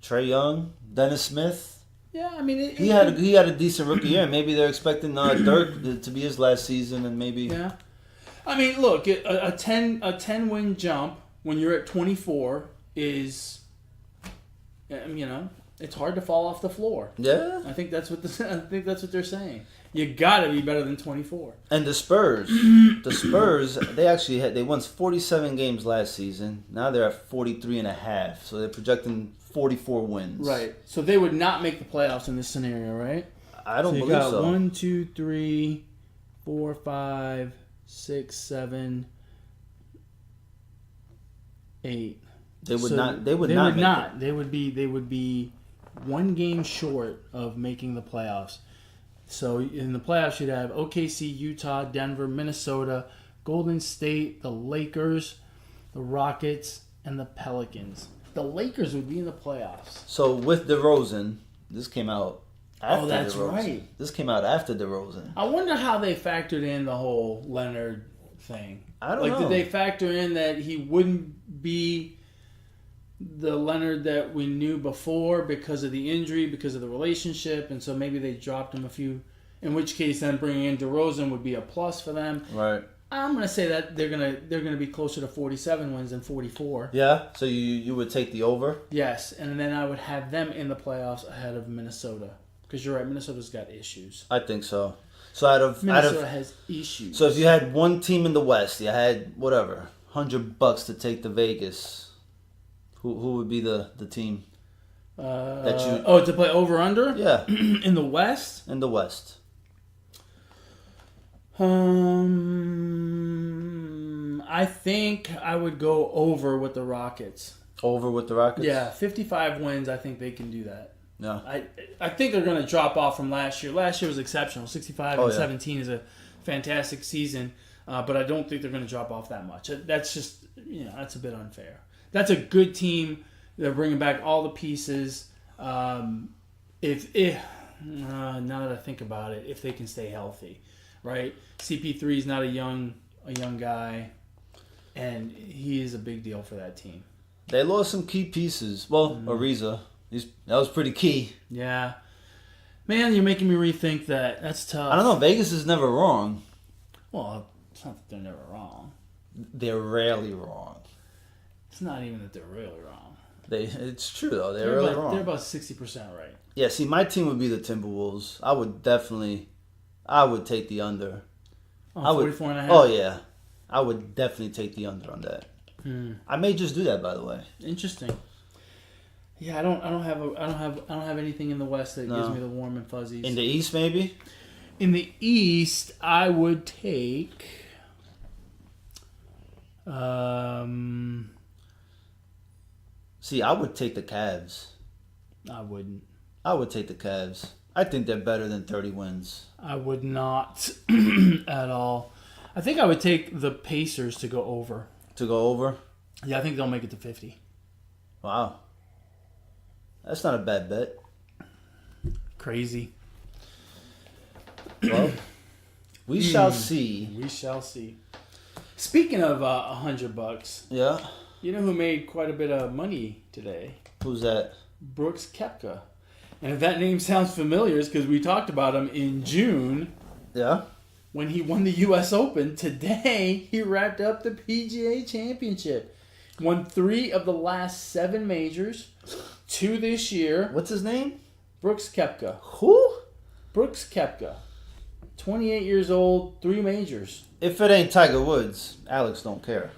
Trae Young, Dennis Smith. Yeah, I mean he had a decent rookie year. Maybe they're expecting Dirk to be his last season, and maybe. Yeah, I mean, look, a 10 win jump when you're at 24 is, it's hard to fall off the floor. Yeah, I think that's what they're saying. You gotta be better than 24. And the Spurs, they won 47 games last season. Now they're at 43.5, so they're projecting 44 wins. Right. So they would not make the playoffs in this scenario, right? I don't believe so. 1, 2, 3, 4, 5, 6, 7, 8. They would not. They would be 1 game short of making the playoffs. So in the playoffs, you'd have OKC, Utah, Denver, Minnesota, Golden State, the Lakers, the Rockets, and the Pelicans. The Lakers would be in the playoffs. So with DeRozan, this came out after DeRozan. That's right. This came out after DeRozan. I wonder how they factored in the whole Leonard thing. I don't know. Did they factor in that he wouldn't be the Leonard that we knew before because of the injury, because of the relationship, and so maybe they dropped him a few. In which case, then bringing in DeRozan would be a plus for them. Right. I'm gonna say that they're gonna be closer to 47 wins than 44. Yeah. So you would take the over? Yes, and then I would have them in the playoffs ahead of Minnesota because you're right, Minnesota's got issues. I think so. So Minnesota has issues. So if you had one team in the West, you had whatever $100 to take to Vegas. Who would be the team that you? To play over under? Yeah. In the West. In the West. I think I would go over with the Rockets. Over with the Rockets? Yeah, 55 wins. I think they can do that. No. I think they're going to drop off from last year. Last year was exceptional. 65-17 is a fantastic season, but I don't think they're going to drop off that much. That's just that's a bit unfair. That's a good team. They're bringing back all the pieces. Now that I think about it, if they can stay healthy, right? CP3 is not a young guy, and he is a big deal for that team. They lost some key pieces. Well, Ariza, that was pretty key. Yeah, man, you're making me rethink that. That's tough. I don't know. Vegas is never wrong. Well, it's not that they're never wrong. They're rarely wrong. It's not even that they're really wrong. It's true though. They're really wrong. They're about 60% right. Yeah. See, my team would be the Timberwolves. I would take the under. 44.5? Oh yeah, I would definitely take the under on that. I may just do that, by the way. Interesting. Yeah, I don't have anything in the West that gives me the warm and fuzzies. In the East, maybe. In the East, I would take. See, I would take the Cavs. I wouldn't. I would take the Cavs. I think they're better than 30 wins. I would not at all. I think I would take the Pacers to go over. To go over? Yeah, I think they'll make it to 50. Wow. That's not a bad bet. Crazy. Well, we shall see. We shall see. Speaking of $100, Yeah. you know who made quite a bit of money today? Who's that? Brooks Koepka. And if that name sounds familiar, it's because we talked about him in June. Yeah. When he won the U.S. Open. Today, he wrapped up the PGA Championship. Won 3 of the last 7 majors. 2 this year. What's his name? Brooks Koepka. Who? Brooks Koepka. 28 years old, 3 majors. If it ain't Tiger Woods, Alex don't care.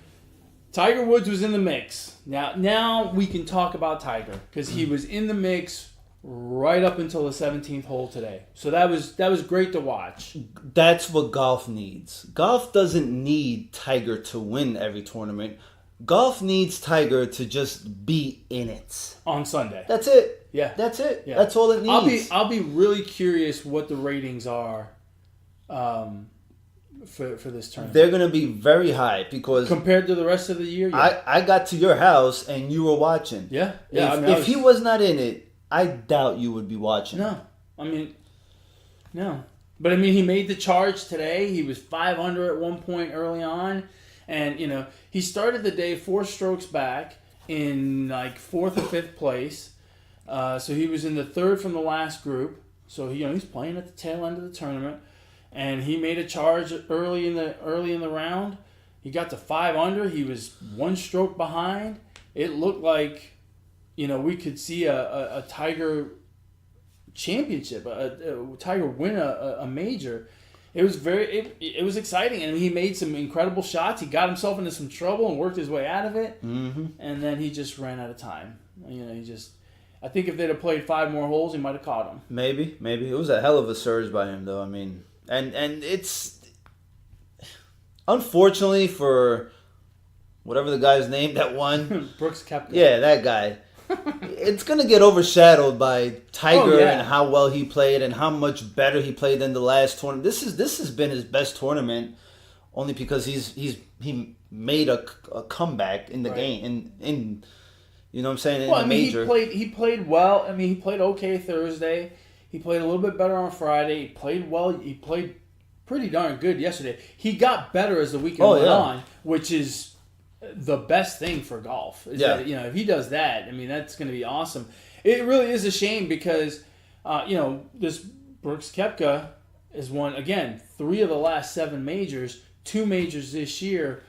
Tiger Woods was in the mix. Now we can talk about Tiger because he was in the mix right up until the 17th hole today. So that was great to watch. That's what golf needs. Golf doesn't need Tiger to win every tournament. Golf needs Tiger to just be in it. On Sunday. That's it. Yeah. That's it. Yeah. That's all it needs. I'll be really curious what the ratings are for this tournament. They're going to be very high because compared to the rest of the year. Yeah. I got to your house and you were watching. Yeah. If he was not in it, I doubt you would be watching. No. But he made the charge today. He was 500 at one point early on. And, he started the day 4 strokes back in like 4th or 5th place. So he was in the 3rd from the last group. So, he's playing at the tail end of the tournament. And he made a charge early in the round. He got to 5 under. He was 1 stroke behind. It looked like, we could see a Tiger championship, a Tiger win a major. It was it was exciting, and he made some incredible shots. He got himself into some trouble and worked his way out of it. Mm-hmm. And then he just ran out of time. I think if they'd have played 5 more holes, he might have caught him. Maybe it was a hell of a surge by him, though. And it's unfortunately for whatever the guy's name that won, Brooks Koepka. Yeah, that guy. It's gonna get overshadowed by Tiger and how well he played and how much better he played than the last tournament. This has been his best tournament, only because he made a comeback in the game in you know what I'm saying in the major. He played well. He played okay Thursday. He played a little bit better on Friday. He played well. He played pretty darn good yesterday. He got better as the weekend went on, which is the best thing for golf. Yeah. That, if he does that, I mean, that's going to be awesome. It really is a shame because, this Brooks Koepka has won, again, 3 of the last 7 majors, 2 majors this year.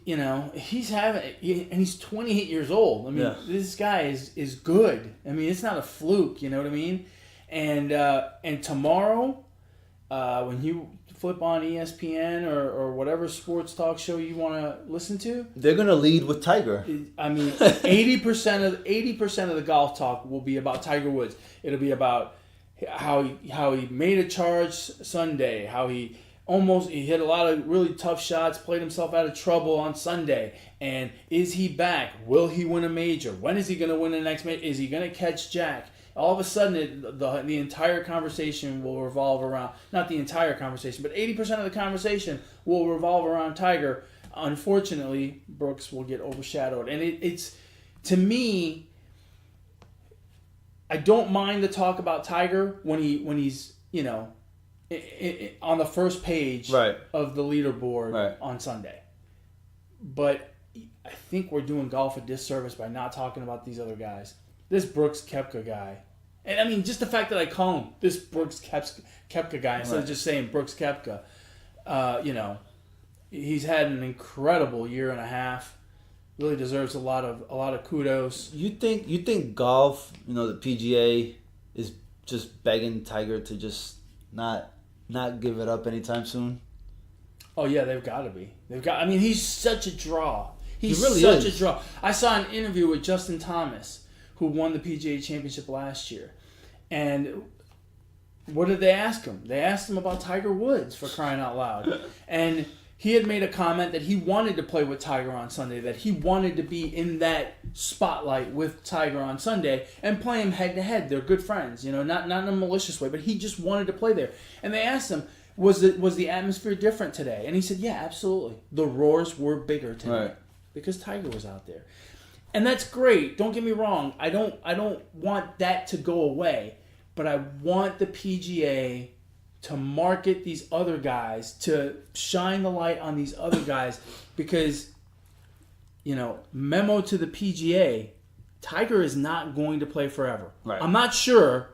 He's and he's 28 years old. I mean, this guy is good. I mean, it's not a fluke, you know what I mean? And tomorrow, when you flip on ESPN or whatever sports talk show you want to listen to, they're gonna lead with Tiger. I mean, 80% of the golf talk will be about Tiger Woods. It'll be about how he made a charge Sunday, how he hit a lot of really tough shots, played himself out of trouble on Sunday, and is he back? Will he win a major? When is he going to win the next major? Is he going to catch Jack? All of a sudden, the entire conversation will revolve around, not the entire conversation, but 80% of the conversation will revolve around Tiger. Unfortunately, Brooks will get overshadowed. And it's, to me, I don't mind the talk about Tiger when he's, on the first page of the leaderboard on Sunday. But I think we're doing golf a disservice by not talking about these other guys. This Brooks Koepka guy. And I mean, just the fact that I call him this Brooks Koepka guy instead of just saying Brooks Koepka. He's had an incredible year and a half. Really deserves a lot of kudos. You think golf, the PGA is just begging Tiger to just not give it up anytime soon? Oh yeah, they've got to be. I mean, he's such a draw. He's really such is. a draw. I saw an interview with Justin Thomas, who won the PGA Championship last year. And what did they ask him? They asked him about Tiger Woods, for crying out loud. And he had made a comment that he wanted to play with Tiger on Sunday, that he wanted to be in that spotlight with Tiger on Sunday and play him head-to-head. They're good friends, not in a malicious way, but he just wanted to play there. And they asked him, was the atmosphere different today? And he said, yeah, absolutely. The roars were bigger today because Tiger was out there. And that's great. Don't get me wrong. I don't want that to go away, but I want the PGA to market these other guys, to shine the light on these other guys, because, memo to the PGA, Tiger is not going to play forever. Right. I'm not sure,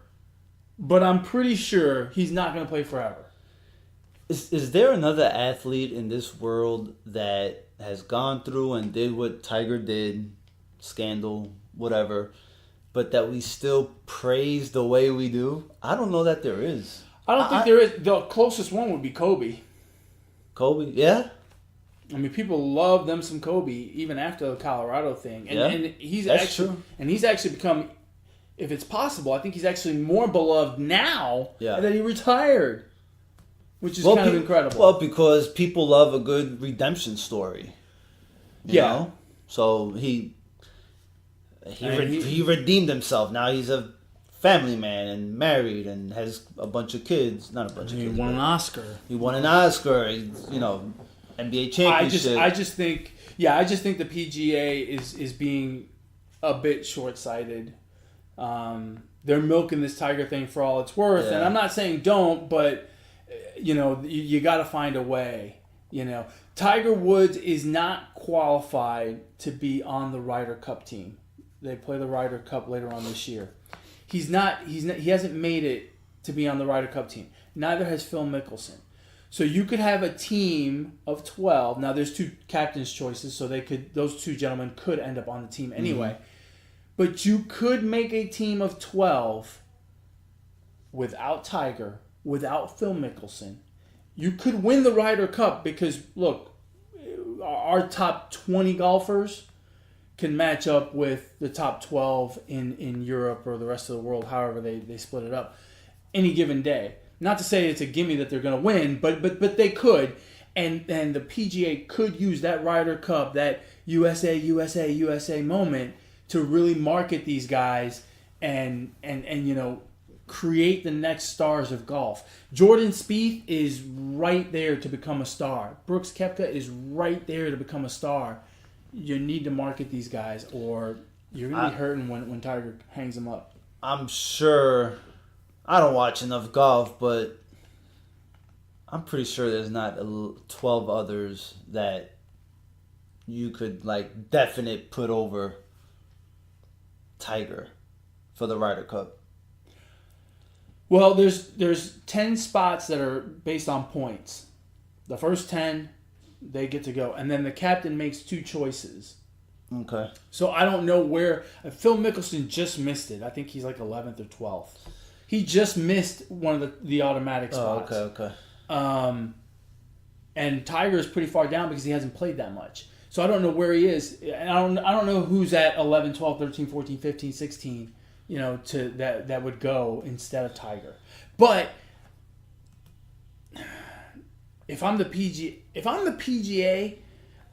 but I'm pretty sure he's not going to play forever. Is there another athlete in this world that has gone through and did what Tiger did, scandal, whatever, but that we still praise the way we do? I don't know that there is. I don't think there is. The closest one would be Kobe. Kobe, yeah? I mean, people love them some Kobe even after the Colorado thing. And he's true. And he's actually become, if it's possible, I think he's actually more beloved now that he retired. Which is kind of incredible. Well, because people love a good redemption story. You know? So he redeemed himself. Now he's a family man and married and has a bunch of kids. Not a bunch of kids. He won an Oscar. He won an Oscar. NBA championship. I just think the PGA is being a bit short-sighted. They're milking this Tiger thing for all it's worth, and I'm not saying don't, but you got to find a way. Tiger Woods is not qualified to be on the Ryder Cup team. They play the Ryder Cup later on this year. He hasn't made it to be on the Ryder Cup team. Neither has Phil Mickelson. So you could have a team of 12. Now there's 2 captain's choices, so those 2 gentlemen could end up on the team anyway. Mm-hmm. But you could make a team of 12 without Tiger, without Phil Mickelson. You could win the Ryder Cup because, look, our top 20 golfers can match up with the top 12 in Europe or the rest of the world, however they split it up, any given day. Not to say it's a gimme that they're going to win, but they could. And the PGA could use that Ryder Cup, that USA moment to really market these guys and create the next stars of golf. Jordan Spieth is right there to become a star. Brooks Koepka is right there to become a star. You need to market these guys, or you're going to be hurting when Tiger hangs them up. I'm sure. I don't watch enough golf, but I'm pretty sure there's not 12 others that you could like definite put over Tiger for the Ryder Cup? Well, there's 10 spots that are based on points. The first 10, they get to go, and then the captain makes 2 choices. Okay. So I don't know where Phil Mickelson just missed it. I think he's like 11th or 12th. He just missed one of the automatic spots. Oh, okay. And Tiger is pretty far down because he hasn't played that much. So I don't know where he is. And I don't know who's at 11, 12, 13, 14, 15, 16, to that would go instead of Tiger. But if I'm the PGA,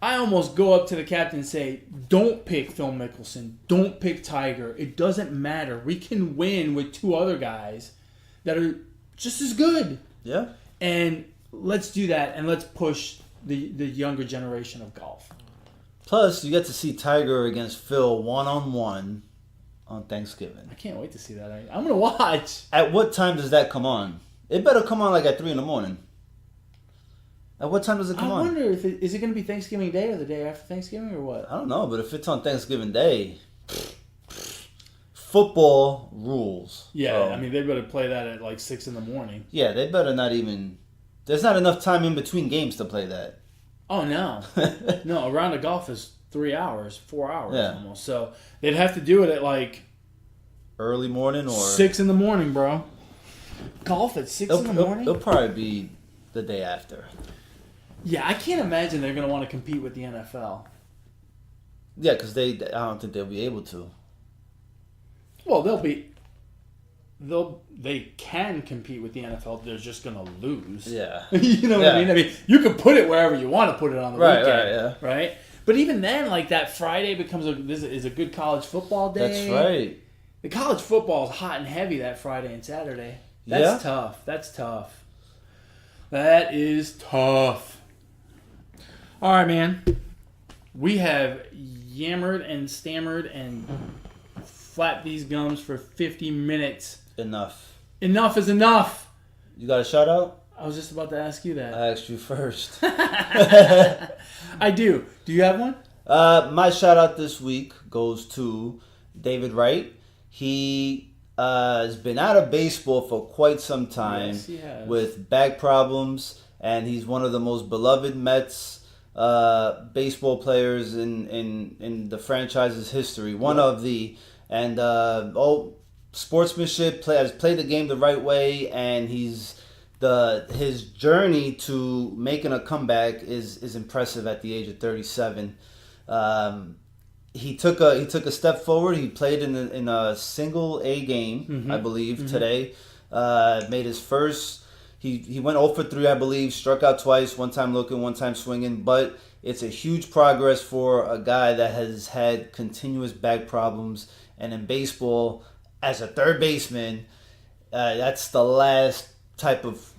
I almost go up to the captain and say, don't pick Phil Mickelson. Don't pick Tiger. It doesn't matter. We can win with 2 other guys that are just as good. Yeah. And let's do that, and let's push the younger generation of golf. Plus, you get to see Tiger against Phil one-on-one on Thanksgiving. I can't wait to see that. I'm going to watch. At what time does that come on? It better come on like at 3 a.m. At what time does it come on? I wonder if is it going to be Thanksgiving Day or the day after Thanksgiving or what? I don't know, but if it's on Thanksgiving Day, football rules. Yeah, So, I mean, they better play that at like 6 in the morning. yeah, they better not even... There's not enough time in between games to play that. Oh, no. No, a round of golf is 3 hours, 4 hours almost. So they'd have to do it at like... Early morning or... 6 in the morning, bro. Golf at 6 in the morning? It'll probably be the day after. Yeah, I can't imagine they're going to want to compete with the NFL. Yeah, because I don't think they'll be able to. Well, they can compete with the NFL. They're just going to lose. Yeah. You know what I mean? I mean, you can put it wherever you want to put it on the weekend. Right? But even then, like that Friday is a good college football day. That's right. The college football is hot and heavy that Friday and Saturday. That's tough. That's tough. That is tough. All right, man. We have yammered and stammered and flapped these gums for 50 minutes. Enough. Enough is enough. You got a shout out? I was just about to ask you that. I asked you first. I do. Do you have one? My shout out this week goes to David Wright. He has been out of baseball for quite some time with back problems, and he's one of the most beloved Mets baseball players in the franchise's history. One of the sportsmanship, has played the game the right way, and his journey to making a comeback is impressive at the age of 37. He took a step forward. He played in a single A game, I believe, today. Made his first. He went 0 for 3, I believe. Struck out twice. One time looking, one time swinging. But it's a huge progress for a guy that has had continuous back problems. And in baseball, as a third baseman, that's the last type of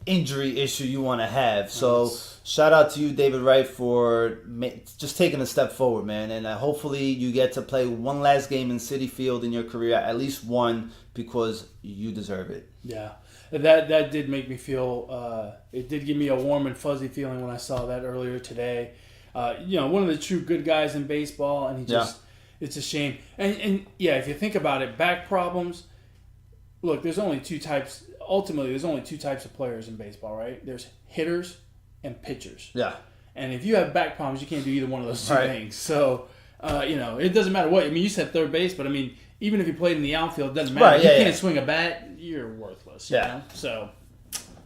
injury issue you want to have. So shout out to you, David Wright, for just taking a step forward, man. And hopefully you get to play one last game in Citi Field in your career, at least one, because you deserve it. Yeah. That did make me feel, it did give me a warm and fuzzy feeling when I saw that earlier today. One of the true good guys in baseball, and it's a shame. And if you think about it, back problems, look, there's only 2 types. Ultimately, there's only 2 types of players in baseball, right? There's hitters and pitchers. Yeah. And if you have back problems, you can't do either one of those 2 things. So, it doesn't matter what. I mean, you said third base, but I mean, even if you played in the outfield, it doesn't matter. You can't swing a bat, you're worthless. You know? So,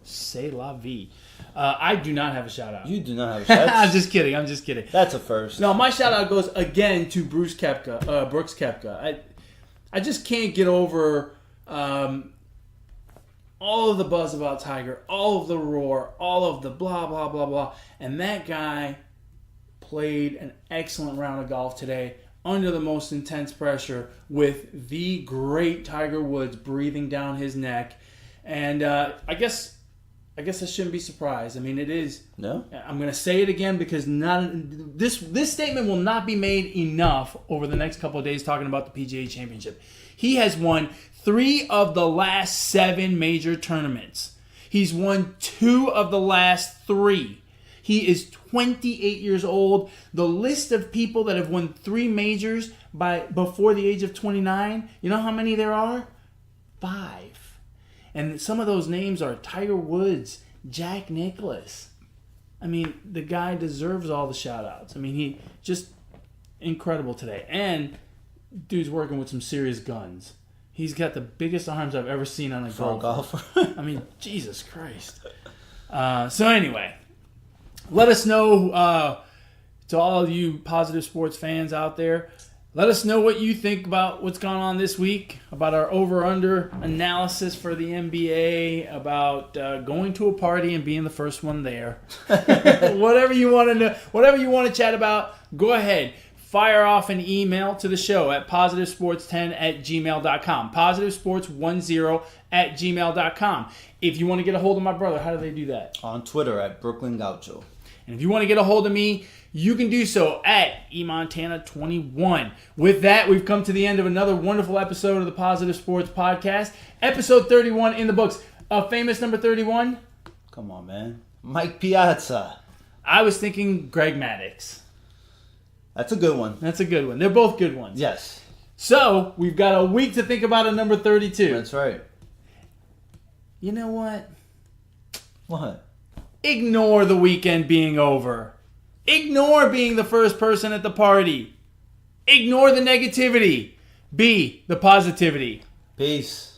c'est la vie. I do not have a shout out. You do not have a shout out. I'm just kidding. That's a first. No, my shout out goes again to Brooks Koepka. I just can't get over all of the buzz about Tiger, all of the roar, all of the blah, blah, blah, blah. And that guy played an excellent round of golf today under the most intense pressure with the great Tiger Woods breathing down his neck. And I guess I shouldn't be surprised. I mean, it is. No. I'm going to say it again because this statement will not be made enough over the next couple of days talking about the PGA Championship. He has won 3 of the last 7 major tournaments. He's won 2 of the last 3. He is 28 years old. The list of people that have won 3 majors before the age of 29, you know how many there are? 5. And some of those names are Tiger Woods, Jack Nicklaus. I mean, the guy deserves all the shout-outs. I mean, he just incredible today. And dude's working with some serious guns. He's got the biggest arms I've ever seen on a golfer. I mean, Jesus Christ. So anyway, let us know, to all of you Positive Sports fans out there, let us know what you think about what's gone on this week, about our over-under analysis for the NBA, about going to a party and being the first one there. Whatever you want to know, whatever you want to chat about, go ahead. Fire off an email to the show at positivesports10@gmail.com. Positivesports10@gmail.com. If you want to get a hold of my brother, how do they do that? On Twitter at Brooklyn Gaucho. And if you want to get a hold of me, you can do so at eMontana21. With that, we've come to the end of another wonderful episode of the Positive Sports Podcast. Episode 31 in the books. Famous number 31? Come on, man. Mike Piazza. I was thinking Greg Maddux. That's a good one. That's a good one. They're both good ones. Yes. So, we've got a week to think about a number 32. That's right. You know what? What? Ignore the weekend being over. Ignore being the first person at the party. Ignore the negativity. Be the positivity. Peace.